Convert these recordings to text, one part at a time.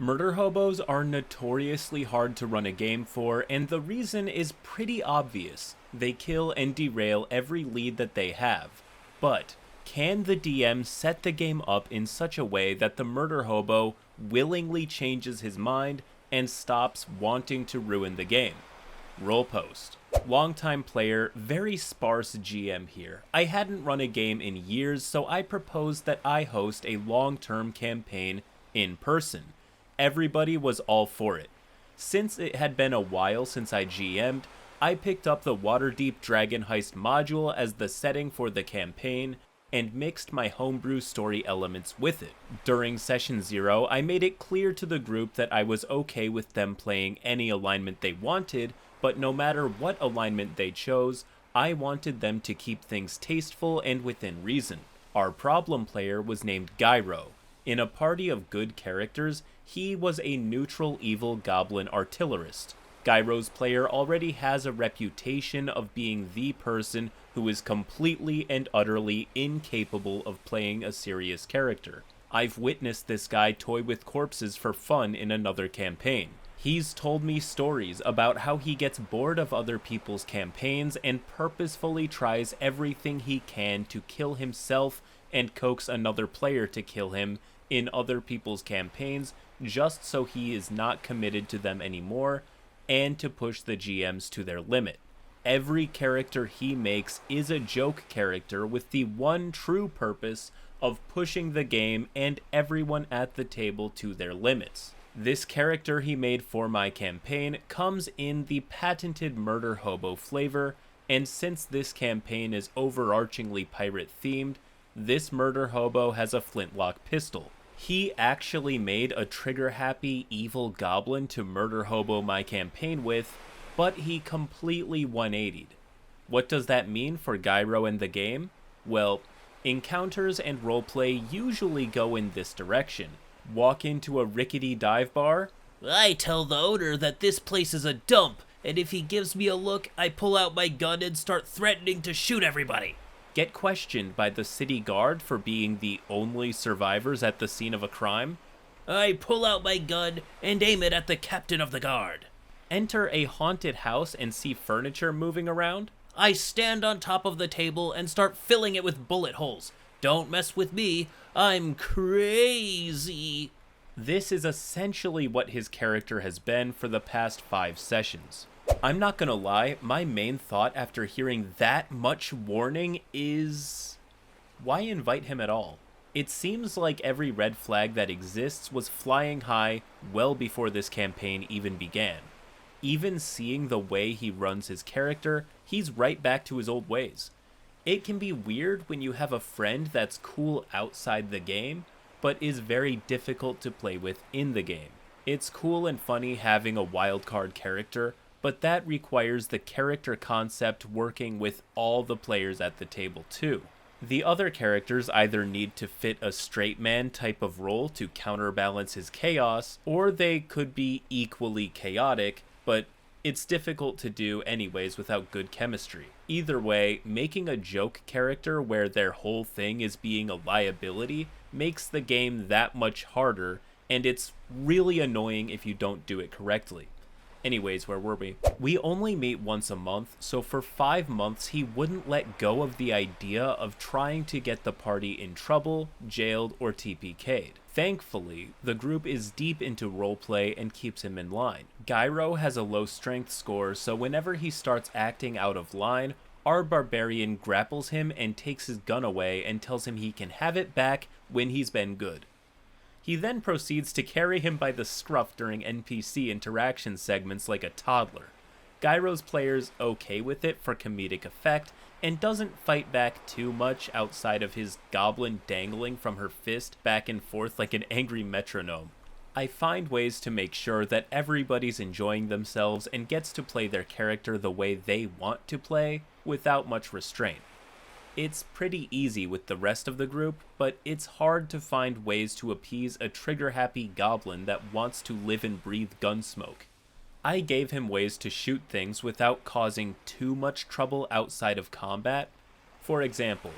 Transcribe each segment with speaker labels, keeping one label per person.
Speaker 1: Murder hobos are notoriously hard to run a game for, and the reason is pretty obvious. They kill and derail every lead that they have. But can the DM set the game up in such a way that the murder hobo willingly changes his mind and stops wanting to ruin the game? Roll post. Longtime player, very sparse GM here. I hadn't run a game in years, so I proposed that I host a long-term campaign in person. Everybody was all for it. Since it had been a while since I GM'd, I picked up the Waterdeep Dragon Heist module as the setting for the campaign, and mixed my homebrew story elements with it. During session 0, I made it clear to the group that I was okay with them playing any alignment they wanted, but no matter what alignment they chose, I wanted them to keep things tasteful and within reason. Our problem player was named Gyro. In a party of good characters, he was a neutral evil goblin artillerist. Gyro's player already has a reputation of being the person who is completely and utterly incapable of playing a serious character. I've witnessed this guy toy with corpses for fun in another campaign. He's told me stories about how he gets bored of other people's campaigns and purposefully tries everything he can to kill himself and coax another player to kill him in other people's campaigns just so he is not committed to them anymore, and to push the GMs to their limit. Every character he makes is a joke character with the one true purpose of pushing the game and everyone at the table to their limits. This character he made for my campaign comes in the patented Murder Hobo flavor, and since this campaign is overarchingly pirate themed, this Murder Hobo has a flintlock pistol. He actually made a trigger-happy evil goblin to Murder Hobo my campaign with, but he completely 180'd. What does that mean for Gyro and the game? Well, encounters and roleplay usually go in this direction. Walk into a rickety dive bar.
Speaker 2: I tell the owner that this place is a dump, and if he gives me a look, I pull out my gun and start threatening to shoot everybody.
Speaker 1: Get questioned by the city guard for being the only survivors at the scene of a crime.
Speaker 2: I pull out my gun and aim it at the captain of the guard.
Speaker 1: Enter a haunted house and see furniture moving around.
Speaker 2: I stand on top of the table and start filling it with bullet holes. Don't mess with me, I'm crazy.
Speaker 1: This is essentially what his character has been for the past 5 sessions. I'm not gonna lie, my main thought after hearing that much warning is, why invite him at all? It seems like every red flag that exists was flying high well before this campaign even began. Even seeing the way he runs his character, he's right back to his old ways. It can be weird when you have a friend that's cool outside the game, but is very difficult to play with in the game. It's cool and funny having a wildcard character, but that requires the character concept working with all the players at the table too. The other characters either need to fit a straight man type of role to counterbalance his chaos, or they could be equally chaotic, but it's difficult to do anyways without good chemistry. Either way, making a joke character where their whole thing is being a liability makes the game that much harder, and it's really annoying if you don't do it correctly. Anyways, where were we? We only meet once a month, so for 5 months he wouldn't let go of the idea of trying to get the party in trouble, jailed, or TPK'd. Thankfully, the group is deep into roleplay and keeps him in line. Gyro has a low strength score, so whenever he starts acting out of line, our barbarian grapples him and takes his gun away and tells him he can have it back when he's been good. He then proceeds to carry him by the scruff during NPC interaction segments like a toddler. Gyro's player's okay with it for comedic effect, and doesn't fight back too much outside of his goblin dangling from her fist back and forth like an angry metronome. I find ways to make sure that everybody's enjoying themselves and gets to play their character the way they want to play, without much restraint. It's pretty easy with the rest of the group, but it's hard to find ways to appease a trigger-happy goblin that wants to live and breathe gunsmoke. I gave him ways to shoot things without causing too much trouble outside of combat. For example,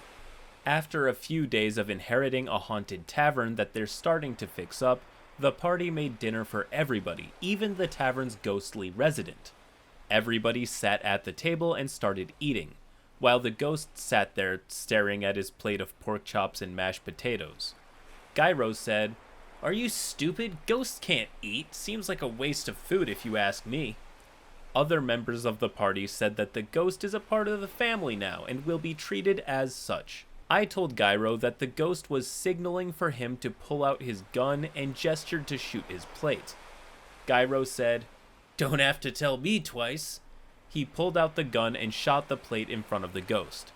Speaker 1: after a few days of inheriting a haunted tavern that they're starting to fix up, The party made dinner for everybody, even the tavern's ghostly resident. Everybody sat at the table and started eating, while the ghost sat there staring at his plate of pork chops and mashed potatoes. Gyro said, "Are you stupid? Ghosts can't eat. Seems like a waste of food if you ask me." Other members of the party said that the ghost is a part of the family now and will be treated as such. I told Gyro that the ghost was signaling for him to pull out his gun and gestured to shoot his plate. Gyro said, "Don't have to tell me twice." He pulled out the gun and shot the plate in front of the ghost.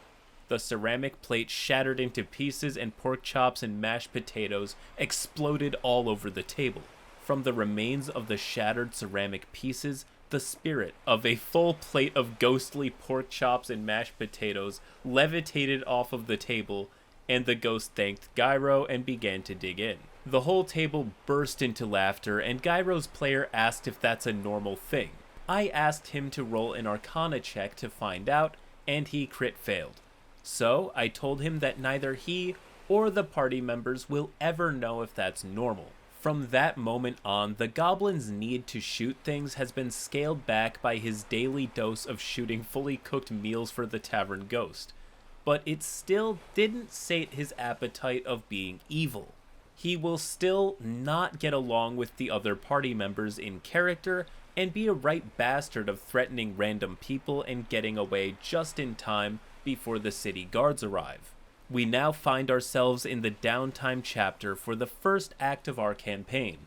Speaker 1: The ceramic plate shattered into pieces and pork chops and mashed potatoes exploded all over the table. From the remains of the shattered ceramic pieces, the spirit of a full plate of ghostly pork chops and mashed potatoes levitated off of the table, and the ghost thanked Gyro and began to dig in. The whole table burst into laughter, and Gyro's player asked if that's a normal thing. I asked him to roll an Arcana check to find out, and he crit failed. So I told him that neither he or the party members will ever know if that's normal. From that moment on, the goblin's need to shoot things has been scaled back by his daily dose of shooting fully cooked meals for the tavern ghost. But it still didn't sate his appetite of being evil. He will still not get along with the other party members in character and be a right bastard of threatening random people and getting away just in time before the city guards arrive. We now find ourselves in the downtime chapter for the first act of our campaign.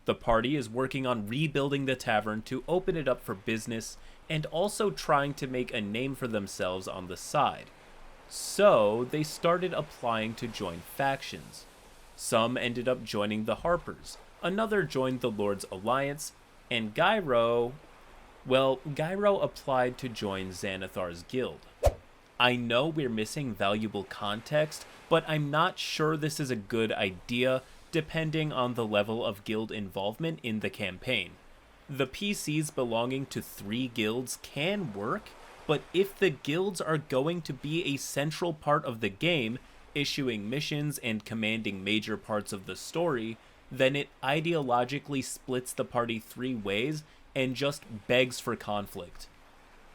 Speaker 1: The party is working on rebuilding the tavern to open it up for business and also trying to make a name for themselves on the side. So they started applying to join factions. Some ended up joining the Harpers, another joined the Lord's Alliance, and Gyro applied to join Xanathar's guild. I know we're missing valuable context, but I'm not sure this is a good idea, depending on the level of guild involvement in the campaign. The PCs belonging to 3 guilds can work, but if the guilds are going to be a central part of the game, issuing missions and commanding major parts of the story, then it ideologically splits the party 3 ways and just begs for conflict.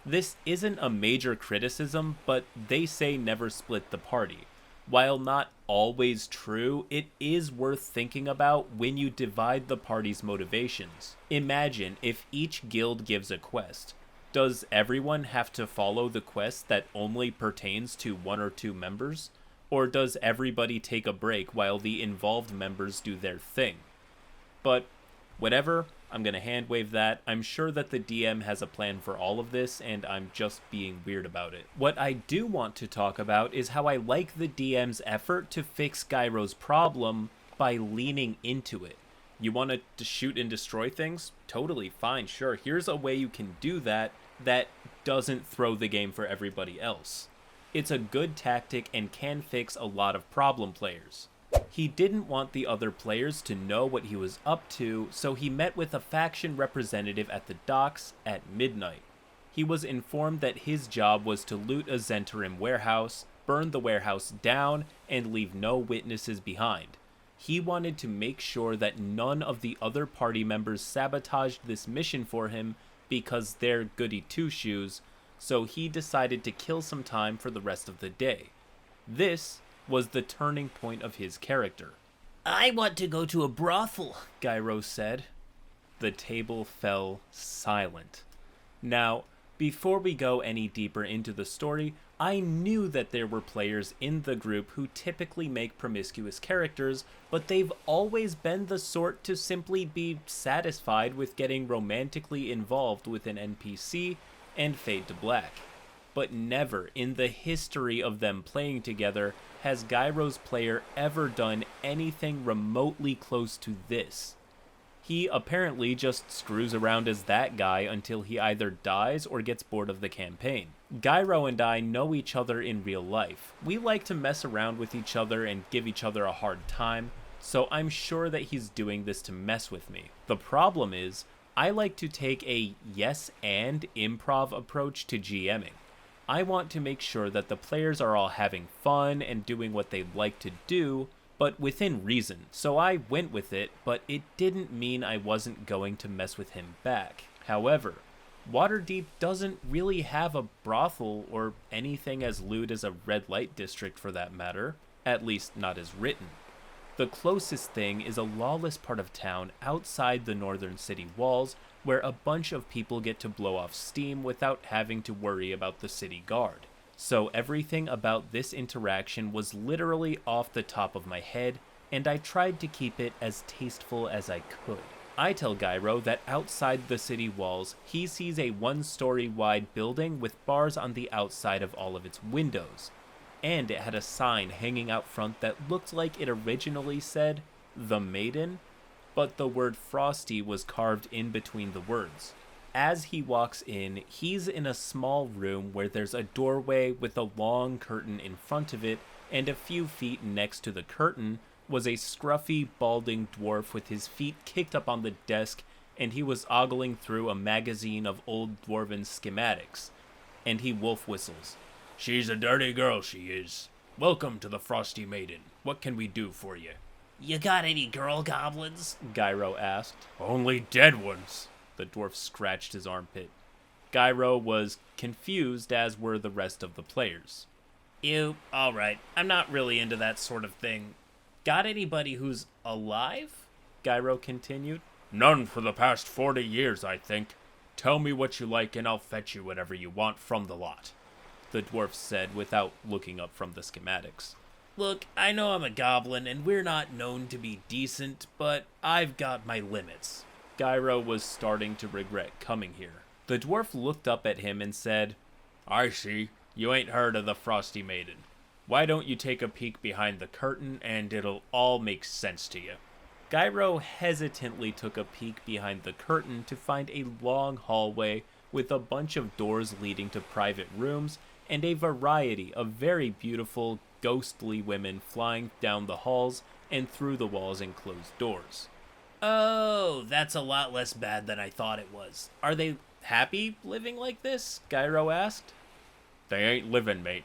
Speaker 1: This isn't a major criticism, but they say never split the party. While not always true, it is worth thinking about when you divide the party's motivations. Imagine if each guild gives a quest. Does everyone have to follow the quest that only pertains to 1 or 2 members? Or does everybody take a break while the involved members do their thing? But whatever, I'm going to hand wave that. I'm sure that the DM has a plan for all of this, and I'm just being weird about it. What I do want to talk about is how I like the DM's effort to fix Gyro's problem by leaning into it. You want to shoot and destroy things? Totally fine, sure. Here's a way you can do that doesn't throw the game for everybody else. It's a good tactic and can fix a lot of problem players. He didn't want the other players to know what he was up to, so he met with a faction representative at the docks at midnight. He was informed that his job was to loot a Zentarim warehouse, burn the warehouse down, and leave no witnesses behind. He wanted to make sure that none of the other party members sabotaged this mission for him because they're goody two-shoes, so he decided to kill some time for the rest of the day. This was the turning point of his character.
Speaker 2: "I want to go to a brothel,"
Speaker 1: Gyro said. The table fell silent. Now, before we go any deeper into the story, I knew that there were players in the group who typically make promiscuous characters, but they've always been the sort to simply be satisfied with getting romantically involved with an NPC and fade to black. But never in the history of them playing together has Gyro's player ever done anything remotely close to this. He apparently just screws around as that guy until he either dies or gets bored of the campaign. Gyro and I know each other in real life. We like to mess around with each other and give each other a hard time, so I'm sure that he's doing this to mess with me. The problem is, I like to take a yes and improv approach to GMing. I want to make sure that the players are all having fun and doing what they like to do, but within reason, so I went with it, but it didn't mean I wasn't going to mess with him back. However, Waterdeep doesn't really have a brothel or anything as lewd as a red light district for that matter, at least not as written. The closest thing is a lawless part of town outside the northern city walls where a bunch of people get to blow off steam without having to worry about the city guard. So everything about this interaction was literally off the top of my head, and I tried to keep it as tasteful as I could. I tell Gyro that outside the city walls, he sees a 1-story wide building with bars on the outside of all of its windows, and it had a sign hanging out front that looked like it originally said, "The Maiden," but the word Frosty was carved in between the words. As he walks in, he's in a small room where there's a doorway with a long curtain in front of it, and a few feet next to the curtain was a scruffy, balding dwarf with his feet kicked up on the desk, and he was ogling through a magazine of old dwarven schematics. And he wolf whistles. "She's a dirty girl, she is. Welcome to the Frosty Maiden. What can we do for you?"
Speaker 2: You got any girl goblins?
Speaker 1: Gyro asked. "Only dead ones." The dwarf scratched his armpit. Gyro was confused, as were the rest of the players.
Speaker 2: Ew, alright. I'm not really into that sort of thing. Got anybody who's alive?
Speaker 1: Gyro continued.
Speaker 3: "None for the past 40 years, I think. Tell me what you like and I'll fetch you whatever you want from the lot,"
Speaker 1: the dwarf said without looking up from the schematics.
Speaker 2: Look, I know I'm a goblin and we're not known to be decent, but I've got my limits.
Speaker 1: Gyro was starting to regret coming here. The dwarf looked up at him and said,
Speaker 3: "I see. You ain't heard of the Frosty Maiden. Why don't you take a peek behind the curtain and it'll all make sense to you."
Speaker 1: Gyro hesitantly took a peek behind the curtain to find a long hallway with a bunch of doors leading to private rooms and a variety of very beautiful, ghostly women flying down the halls and through the walls and closed doors.
Speaker 2: Oh, that's a lot less bad than I thought it was. Are they happy living like this? Gyro asked.
Speaker 3: "They ain't living, mate.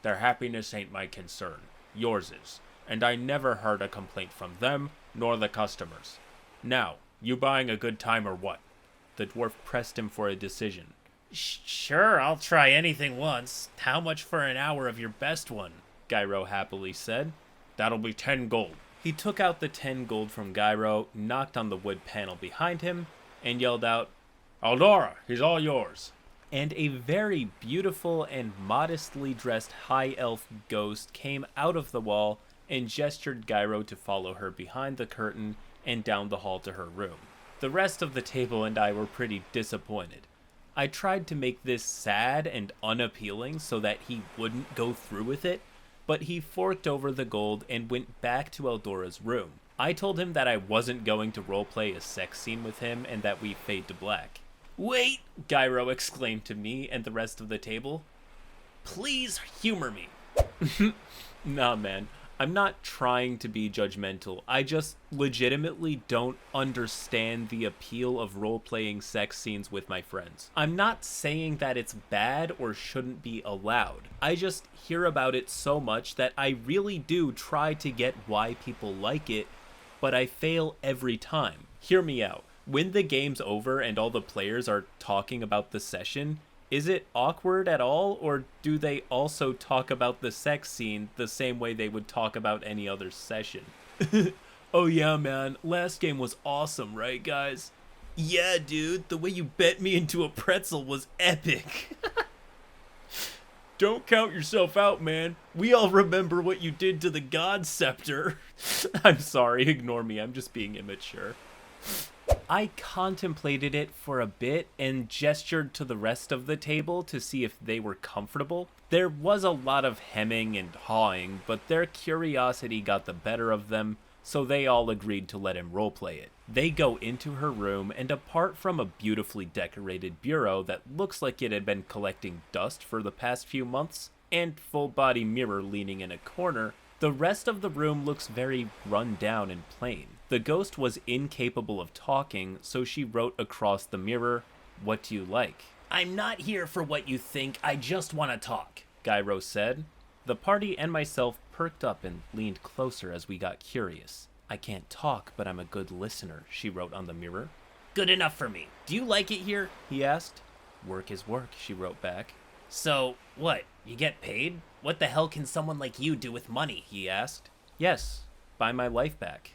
Speaker 3: Their happiness ain't my concern. Yours is. And I never heard a complaint from them, nor the customers. Now, you buying a good time or what?"
Speaker 1: The dwarf pressed him for a decision.
Speaker 2: Sure, I'll try anything once. How much for an hour of your best one?
Speaker 1: Gyro happily said.
Speaker 3: "That'll be 10 gold.
Speaker 1: He took out the 10 gold from Gyro, knocked on the wood panel behind him, and yelled out,
Speaker 3: "Aldora, he's all yours."
Speaker 1: And a very beautiful and modestly dressed high elf ghost came out of the wall and gestured Gyro to follow her behind the curtain and down the hall to her room. The rest of the table and I were pretty disappointed. I tried to make this sad and unappealing so that he wouldn't go through with it, but he forked over the gold and went back to Eldora's room. I told him that I wasn't going to roleplay a sex scene with him and that we fade to black.
Speaker 2: "Wait!"
Speaker 1: Gyro exclaimed to me and the rest of the table.
Speaker 2: "Please humor me."
Speaker 1: Nah, man. I'm not trying to be judgmental. I just legitimately don't understand the appeal of role-playing sex scenes with my friends. I'm not saying that it's bad or shouldn't be allowed. I just hear about it so much that I really do try to get why people like it, but I fail every time. Hear me out. When the game's over and all the players are talking about the session, is it awkward at all, or do they also talk about the sex scene the same way they would talk about any other session? "Oh yeah, man, last game was awesome, right, guys?"
Speaker 2: "Yeah, dude, the way you bet me into a pretzel was epic."
Speaker 1: "Don't count yourself out, man. We all remember what you did to the God Scepter." I'm sorry, ignore me, I'm just being immature. I contemplated it for a bit and gestured to the rest of the table to see if they were comfortable. There was a lot of hemming and hawing, but their curiosity got the better of them, so they all agreed to let him roleplay it. They go into her room, and apart from a beautifully decorated bureau that looks like it had been collecting dust for the past few months, and full-body mirror leaning in a corner, the rest of the room looks very run down and plain. The ghost was incapable of talking, so she wrote across the mirror, "What do you like?"
Speaker 2: "I'm not here for what you think, I just want to talk,"
Speaker 1: Gyro said. The party and myself perked up and leaned closer as we got curious. I can't talk, but I'm a good listener, she wrote on the mirror.
Speaker 2: Good enough for me. Do you like it here?
Speaker 1: He asked. Work is work, she wrote back.
Speaker 2: So, what? You get paid? What the hell can someone like you do with money?
Speaker 1: He asked. Yes, buy my life back.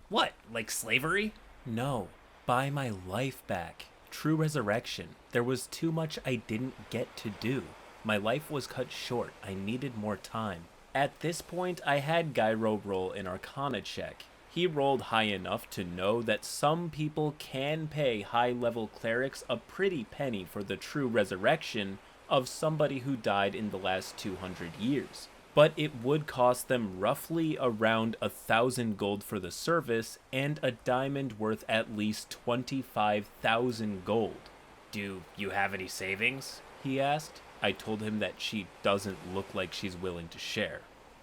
Speaker 2: What, like slavery?
Speaker 1: No, buy my life back. True resurrection. There was too much I didn't get to do. My life was cut short. I needed more time. At this point, I had Gyro roll an Arcana check. He rolled high enough to know that some people can pay high-level clerics a pretty penny for the true resurrection of somebody who died in the last 200 years. But it would cost them roughly around 1,000 gold for the service and a diamond worth at least 25,000 gold.
Speaker 2: Do you have any savings?
Speaker 1: He asked. I told him that she doesn't look like she's willing to share.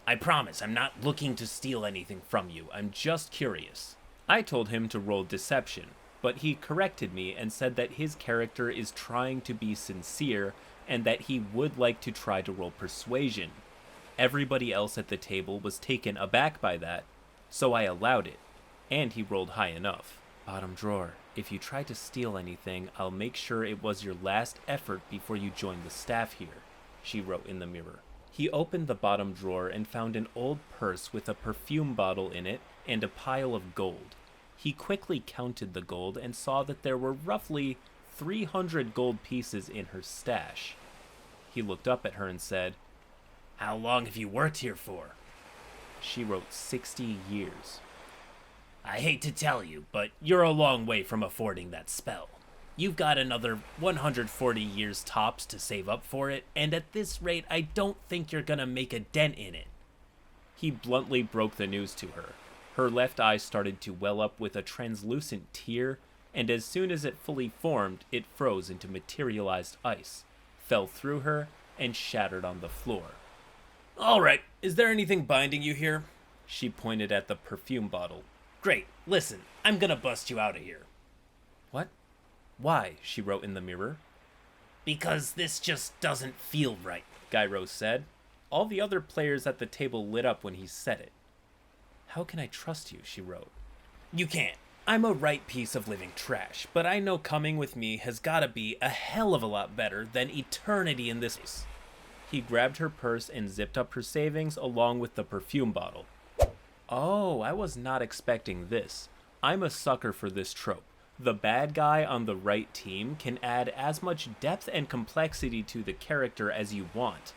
Speaker 2: I promise, I'm not looking to steal anything from you. I'm just curious.
Speaker 1: I told him to roll deception, but he corrected me and said that his character is trying to be sincere and that he would like to try to roll persuasion. Everybody else at the table was taken aback by that, so I allowed it, and he rolled high enough. Bottom drawer, if you try to steal anything, I'll make sure it was your last effort before you join the staff here, she wrote in the mirror. He opened the bottom drawer and found an old purse with a perfume bottle in it and a pile of gold. He quickly counted the gold and saw that there were roughly 300 gold pieces in her stash. He looked up at her and said,
Speaker 2: How long have you worked here for?
Speaker 1: She wrote 60 years.
Speaker 2: I hate to tell you, but you're a long way from affording that spell. You've got another 140 years tops to save up for it, and at this rate, I don't think you're gonna make a dent in it.
Speaker 1: He bluntly broke the news to her. Her left eye started to well up with a translucent tear, and as soon as it fully formed, it froze into materialized ice, fell through her, and shattered on the floor.
Speaker 2: All right, is there anything binding you here?
Speaker 1: She pointed at the perfume bottle.
Speaker 2: Great, listen, I'm gonna bust you out of here.
Speaker 1: What? Why? She wrote in the mirror.
Speaker 2: Because this just doesn't feel right,
Speaker 1: Gyro said. All the other players at the table lit up when he said it. How can I trust you? She wrote.
Speaker 2: You can't. I'm a right piece of living trash, but I know coming with me has gotta be a hell of a lot better than eternity in this place.
Speaker 1: He grabbed her purse and zipped up her savings along with the perfume bottle. Oh, I was not expecting this. I'm a sucker for this trope. The bad guy on the right team can add as much depth and complexity to the character as you want.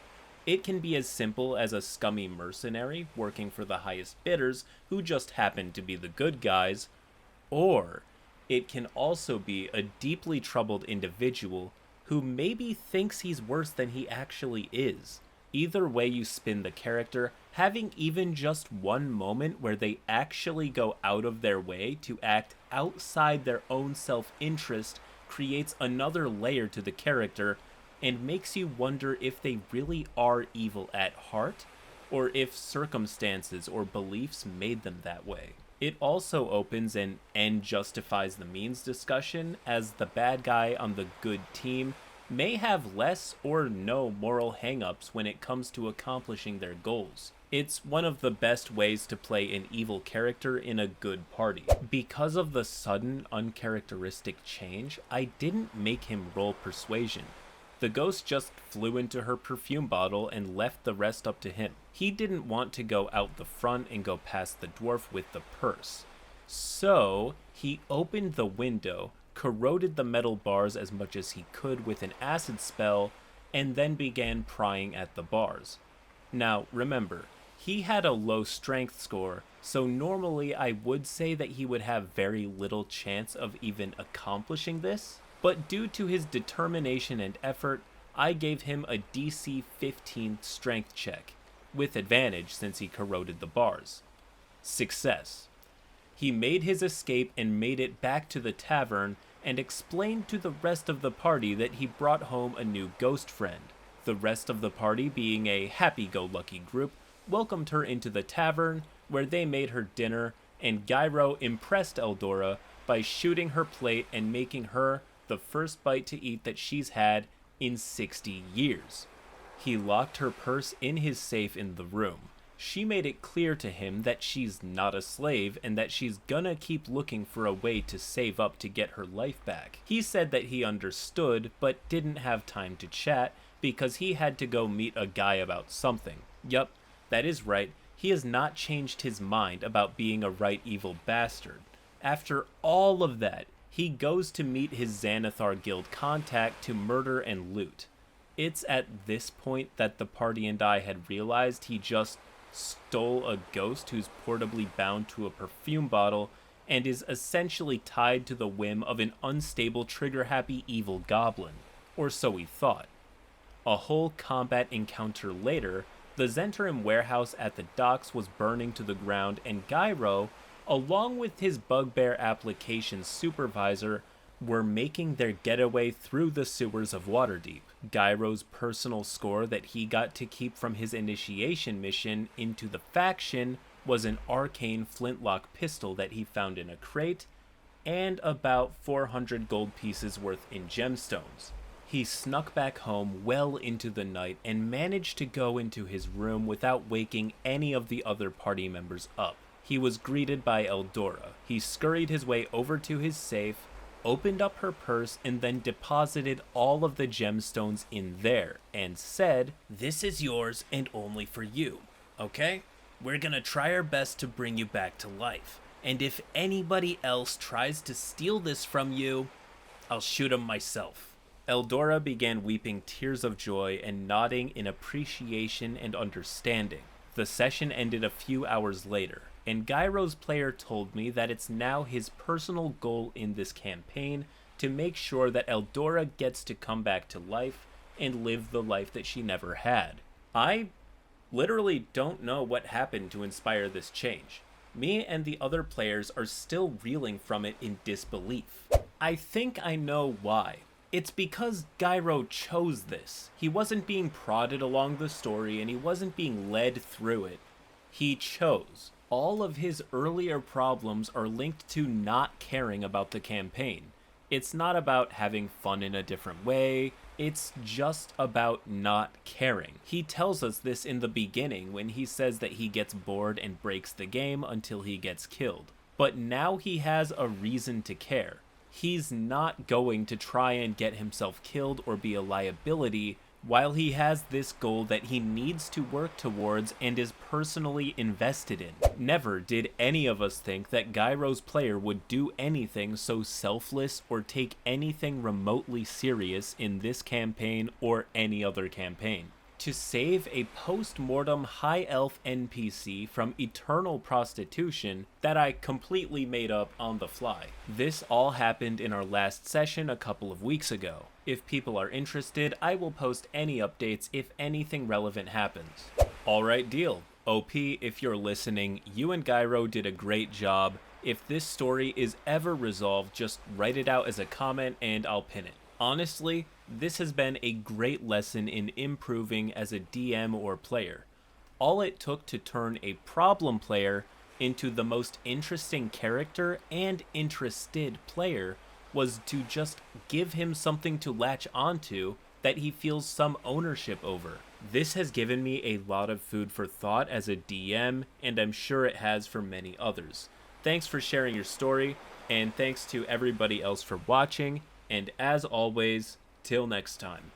Speaker 1: It can be as simple as a scummy mercenary working for the highest bidders who just happen to be the good guys, or it can also be a deeply troubled individual who maybe thinks he's worse than he actually is. Either way you spin the character, having even just one moment where they actually go out of their way to act outside their own self-interest creates another layer to the character and makes you wonder if they really are evil at heart, or if circumstances or beliefs made them that way. It also opens an end justifies the means discussion, as the bad guy on the good team may have less or no moral hang-ups when it comes to accomplishing their goals. It's one of the best ways to play an evil character in a good party. Because of the sudden, uncharacteristic change, I didn't make him roll persuasion. The ghost just flew into her perfume bottle and left the rest up to him. He didn't want to go out the front and go past the dwarf with the purse. So, he opened the window, corroded the metal bars as much as he could with an acid spell, and then began prying at the bars. Now, remember, he had a low strength score, so normally I would say that he would have very little chance of even accomplishing this, but due to his determination and effort, I gave him a DC 15 strength check, with advantage since he corroded the bars. Success. He made his escape and made it back to the tavern and explained to the rest of the party that he brought home a new ghost friend. The rest of the party, being a happy-go-lucky group, welcomed her into the tavern, where they made her dinner, and Gyro impressed Eldora by shooting her plate and making her the first bite to eat that she's had in 60 years. He locked her purse in his safe in the room. She made it clear to him that she's not a slave and that she's gonna keep looking for a way to save up to get her life back. He said that he understood, but didn't have time to chat because he had to go meet a guy about something. Yup, that is right, he has not changed his mind about being a right evil bastard. After all of that, he goes to meet his Xanathar Guild contact to murder and loot. It's at this point that the party and I had realized he just stole a ghost who's portably bound to a perfume bottle and is essentially tied to the whim of an unstable, trigger-happy evil goblin. Or so we thought. A whole combat encounter later, the Zentarim warehouse at the docks was burning to the ground, and Gyro, along with his bugbear application supervisor, were making their getaway through the sewers of Waterdeep. Gyro's personal score that he got to keep from his initiation mission into the faction was an arcane flintlock pistol that he found in a crate, and about 400 gold pieces worth in gemstones. He snuck back home well into the night and managed to go into his room without waking any of the other party members up. He was greeted by Eldora. He scurried his way over to his safe, opened up her purse, and then deposited all of the gemstones in there, and said,
Speaker 2: "This is yours and only for you, okay? We're gonna try our best to bring you back to life, and if anybody else tries to steal this from you, I'll shoot 'em myself."
Speaker 1: Eldora began weeping tears of joy and nodding in appreciation and understanding. The session ended a few hours later, and Gyro's player told me that it's now his personal goal in this campaign to make sure that Eldora gets to come back to life and live the life that she never had. I literally don't know what happened to inspire this change. Me and the other players are still reeling from it in disbelief. I think I know why. It's because Gyro chose this. He wasn't being prodded along the story and he wasn't being led through it. He chose. All of his earlier problems are linked to not caring about the campaign. It's not about having fun in a different way, it's just about not caring. He tells us this in the beginning when he says that he gets bored and breaks the game until he gets killed. But now he has a reason to care. He's not going to try and get himself killed or be a liability while he has this goal that he needs to work towards and is personally invested in. Never did any of us think that Gyro's player would do anything so selfless or take anything remotely serious in this campaign or any other campaign. To save a post-mortem high elf NPC from eternal prostitution that I completely made up on the fly. This all happened in our last session a couple of weeks ago. If people are interested, I will post any updates if anything relevant happens. Alright, deal. OP, if you're listening, you and Gyro did a great job. If this story is ever resolved, just write it out as a comment and I'll pin it. Honestly, this has been a great lesson in improving as a DM or player. All it took to turn a problem player into the most interesting character and interested player was to just give him something to latch onto that he feels some ownership over. This has given me a lot of food for thought as a DM, and I'm sure it has for many others. Thanks for sharing your story, and thanks to everybody else for watching, and as always, till next time.